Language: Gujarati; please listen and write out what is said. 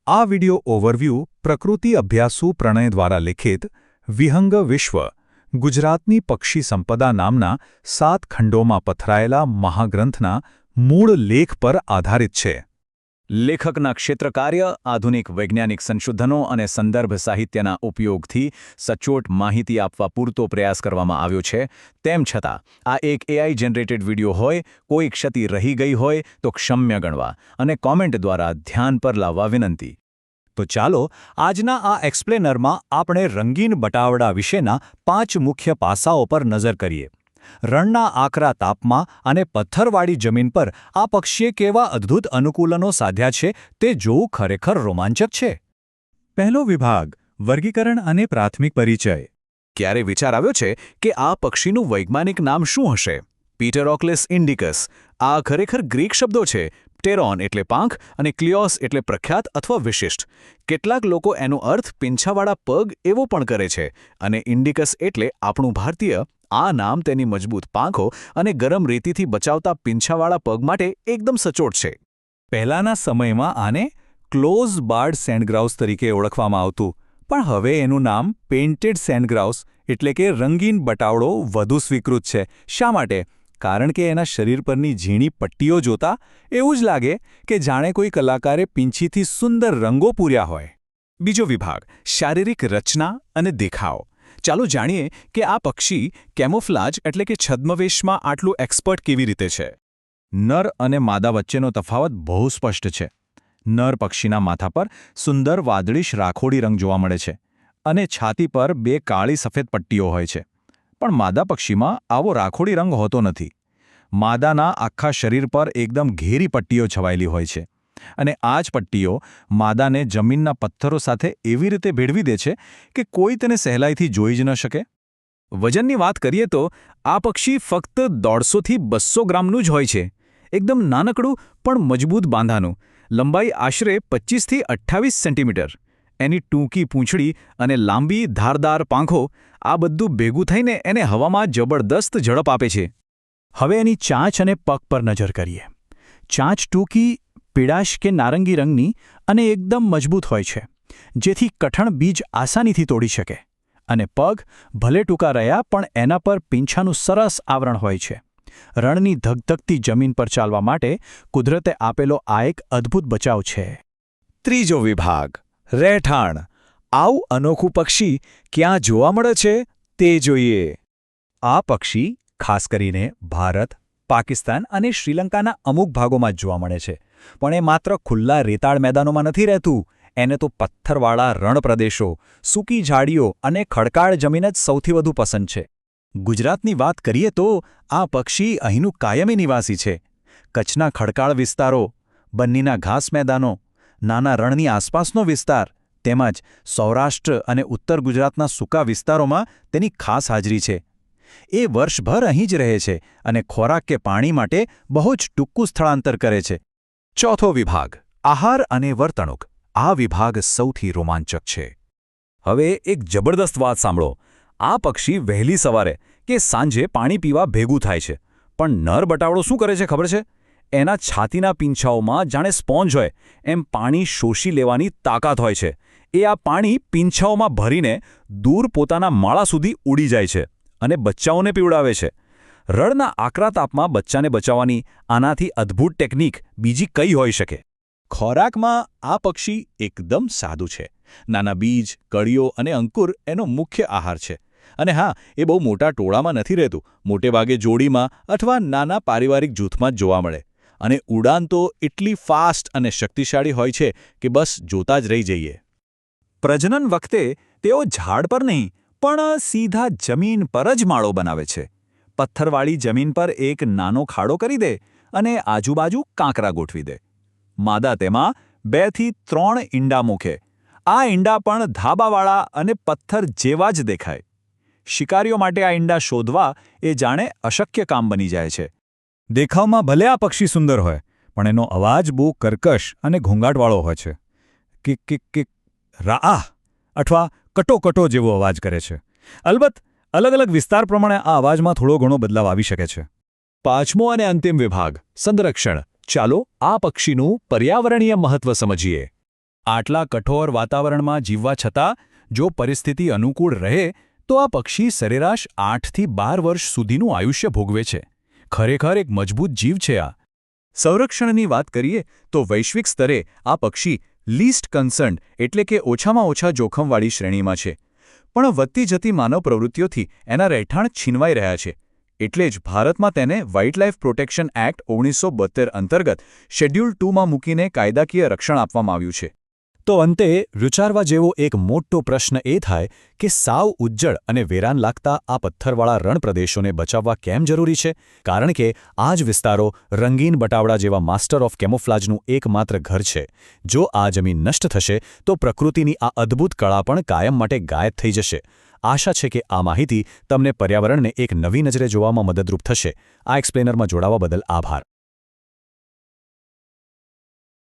આ વિડિયો ઓવરવ્યૂ પ્રકૃતિ અભ્યાસુ પ્રણય દ્વારા લિખિત વિહંગ વિશ્વ ગુજરાતની પક્ષી સંપદા નામના 7 ખંડોમાં પથરાયેલા મહાગ્રંથના મૂળ લેખ પર આધારિત છે. લેખકના ક્ષેત્રકાર્ય, આધુનિક વૈજ્ઞાનિક સંશોધનો અને સંદર્ભ સાહિત્યના ઉપયોગથી સચોટ માહિતી આપવા પૂરતો પ્રયાસ કરવામાં આવ્યો છે. તેમ છતાં આ એક AI જનરેટેડ વિડિયો હોય, કોઈ ક્ષતિ રહી ગઈ હોય તો ક્ષમ્ય ગણવા અને કોમેન્ટ દ્વારા ધ્યાન પર લાવવા વિનંતી. તો ચાલો આજના આ એક્સપ્લેનરમાં આપણે રંગીન બટાવડા વિશેના 5 મુખ્ય પાસાઓ પર નજર કરીએ. રણના આકરા તાપમાં અને પથ્થરવાળી જમીન પર આ પક્ષીએ કેવા અદ્ભુત અનુકૂલનો સાધ્યા છે તે જોવું ખરેખર રોમાંચક છે. પહેલો વિભાગ વર્ગીકરણ અને પ્રાથમિક પરિચય. ક્યારે વિચાર આવ્યો છે કે આ પક્ષીનું વૈજ્ઞાનિક નામ શું હશે? પીટરોક્લિસ ઇન્ડિકસ. આ ખરેખર ગ્રીક શબ્દો છે. ટેરોન એટલે પાંખ અને ક્લિયોસ એટલે પ્રખ્યાત અથવા વિશિષ્ટ. કેટલાક લોકો એનો અર્થ પીંછાવાળા પગ એવો પણ કરે છે અને ઇન્ડિકસ એટલે આપણું ભારતીય. આ નામ તેની મજબૂત પાંખો અને ગરમ રેતીથી બચાવતા પીંછાવાળા પગ માટે એકદમ સચોટ છે. પહેલાના સમયમાં આને ક્લોઝ બાર્ડ સેન્ડગ્રાઉસ તરીકે ઓળખવામાં આવતું, પણ હવે એનું નામ પેઇન્ટેડ સેન્ડગ્રાઉસ એટલે કે રંગીન બટાવડો વધુ સ્વીકૃત છે. શા માટે? કારણ કે એના શરીર પરની ઝીણી પટ્ટીઓ જોતા એવું જ લાગે કે જાણે કોઈ કલાકારે પીંછીથી સુંદર રંગો પૂર્યા હોય. બીજો વિભાગ શારીરિક રચના અને દેખાવ. ચાલો જાણીએ કે આ પક્ષી કેમોફ્લાજ એટલે કે છદ્મવેશમાં આટલું એક્સપર્ટ કેવી રીતે છે. નર અને માદા વચ્ચેનો તફાવત બહુ સ્પષ્ટ છે. નર પક્ષીના માથા પર સુંદર વાદળીશ રાખોડી રંગ જોવા મળે છે અને છાતી પર 2 કાળી સફેદ પટ્ટીઓ હોય છે. પણ માદા પક્ષીમાં આવો રાખોડી રંગ હોતો નથી. માદાના આખા શરીર પર એકદમ ઘેરી પટ્ટીઓ છવાયેલી હોય છે અને આ જ પટ્ટીઓ માદાને જમીનના પથ્થરો સાથે એવી રીતે ભેળવી દે છે કે કોઈ તેને સહેલાઈથી જોઈ જ ન શકે. વજનની વાત કરીએ તો આ પક્ષી ફક્ત 150થી 200 ગ્રામનું જ હોય છે. એકદમ નાનકડું પણ મજબૂત બાંધાનું. લંબાઈ આશરે 25થી 28 સેન્ટીમીટર. એની ટૂંકી પૂંછડી અને લાંબી ધારદાર પાંખો, આ બધું ભેગું થઈને એને હવામાં જબરદસ્ત ઝડપ આપે છે. હવે એની ચાંચ અને પગ પર નજર કરીએ. ચાંચ ટૂંકી, પીળાશ કે નારંગી રંગની અને એકદમ મજબૂત હોય છે, જેથી કઠણ બીજ આસાનીથી તોડી શકે. અને પગ ભલે ટૂંકા રહ્યા પણ એના પર પીંછાનું સરસ આવરણ હોય છે. રણની ધગધગતી જમીન પર ચાલવા માટે કુદરતે આપેલો આ એક અદ્ભુત બચાવ છે. ત્રીજો વિભાગ રહેઠાણ. આવું અનોખું પક્ષી ક્યાં જોવા મળે છે તે જોઈએ. આ પક્ષી ખાસ કરીને ભારત, પાકિસ્તાન અને શ્રીલંકાના અમુક ભાગોમાં જ જોવા મળે છે. પણ એ માત્ર ખુલ્લા રેતાળ મેદાનોમાં નથી રહેતું. એને તો પથ્થરવાળા રણ પ્રદેશો, સૂકી ઝાડીઓ અને ખડકાળ જમીન જ સૌથી વધુ પસંદ છે. ગુજરાતની વાત કરીએ તો આ પક્ષી અહીંનું કાયમી નિવાસી છે. કચ્છના ખડકાળ વિસ્તારો, બન્નીના ઘાસ મેદાનો, નાના રણની આસપાસનો વિસ્તાર તેમજ સૌરાષ્ટ્ર અને ઉત્તર ગુજરાતના સૂકા વિસ્તારોમાં તેની ખાસ હાજરી છે. એ વર્ષભર અહીં જ રહે છે અને ખોરાક કે પાણી માટે બહુ જ ટૂંકું સ્થળાંતર કરે છે. ચોથો વિભાગ આહાર અને વર્તણૂક. આ વિભાગ સૌથી રોમાંચક છે. હવે એક જબરદસ્ત વાત સાંભળો. આ પક્ષી વહેલી સવારે કે સાંજે પાણી પીવા ભેગું થાય છે. પણ નર બટાવડો શું કરે છે ખબર છે? એના છાતીના પીંછાઓમાં જાણે સ્પોન્જ હોય એમ પાણી શોષી લેવાની તાકાત હોય છે. એ આ પાણી પીંછાઓમાં ભરીને દૂર પોતાના માળા સુધી ઉડી જાય છે અને બચ્ચાઓને પીવડાવે છે. રણના આકરા તાપમાં બચ્ચાને બચાવવાની આનાથી અદ્ભુત ટેકનિક બીજી કઈ હોઈ શકે? ખોરાકમાં આ પક્ષી એકદમ સાદું છે. નાના બીજ, કળીઓ અને અંકુર એનો મુખ્ય આહાર છે. અને હા, એ બહુ મોટા ટોળામાં નથી રહેતું. મોટેભાગે જોડીમાં અથવા નાના પારિવારિક જૂથમાં જ જોવા મળે. અને ઉડાન તો એટલી ફાસ્ટ અને શક્તિશાળી હોય છે કે બસ જોતા જ રહી જઈએ. પ્રજનન વખતે તેઓ ઝાડ પર નહીં પણ સીધા જમીન પર જ માળો બનાવે છે. પથ્થરવાળી જમીન પર એક નાનો ખાડો કરી દે અને આજુબાજુ કાંકરા ગોઠવી દે. માદા તેમાં 2 થી 3 ઈંડા મૂકે. આ ઈંડા પણ ધાબાવાળા અને પથ્થર જેવા જ દેખાય. શિકારીઓ માટે આ ઈંડા શોધવા એ જાણે અશક્ય કામ બની જાય છે. દેખાવમાં ભલે આ પક્ષી સુંદર હોય, પણ એનો અવાજ બહુ કર્કશ અને ઘોંઘાટવાળો હોય છે. કિક કિક કિક, રાઆ અથવા કટોકટો જેવો અવાજ કરે છે. અલબત્ત અલગ અલગ વિસ્તાર પ્રમાણે આ અવાજમાં થોડો ઘણો બદલાવ આવી શકે છે. પાંચમો અને અંતિમ વિભાગ સંરક્ષણ. ચાલો આ પક્ષીનું પર્યાવરણીય મહત્વ સમજીએ. આટલા કઠોર વાતાવરણમાં જીવવા છતાં જો પરિસ્થિતિ અનુકૂળ રહે તો આ પક્ષી સરેરાશ 8થી 12 વર્ષ સુધીનું આયુષ્ય ભોગવે છે. ખરેખર એક મજબૂત જીવ છે આ. સંરક્ષણની વાત કરીએ તો વૈશ્વિક સ્તરે આ પક્ષી લીસ્ટ કન્સર્ન્ડ એટલે કે ઓછામાં ઓછા જોખમવાળી શ્રેણીમાં છે. પણ વધતી જતી માનવ પ્રવૃત્તિઓથી એના રહેઠાણ છીનવાઈ રહ્યા છે. એટલે જ ભારતમાં તેને વાઇલ્ડલાઇફ પ્રોટેક્શન એક્ટ 1972 અંતર્ગત શેડ્યુલ 2માં મૂકીને કાયદાકીય રક્ષણ આપવામાં આવ્યું છે. તો અંતે વિચારવા જેવો એક મોટો પ્રશ્ન એ થાય કે સાવ ઉજ્જડ અને વેરાન લાગતા આ પથ્થરવાળા રણપ્રદેશોને બચાવવા કેમ જરૂરી છે? કારણ કે આ જ વિસ્તારો રંગીન બટાવડા જેવા માસ્ટર ઓફ કેમોફ્લાજનું એકમાત્ર ઘર છે. જો આ જમીન નષ્ટ થશે તો પ્રકૃતિની આ અદ્ભુત કળા પણ કાયમ માટે ગાયબ થઈ જશે. આશા છે કે આ માહિતી તમને પર્યાવરણને એક નવી નજરે જોવામાં મદદરૂપ થશે. આ એક્સપ્લેનરમાં જોડાવા બદલ આભાર.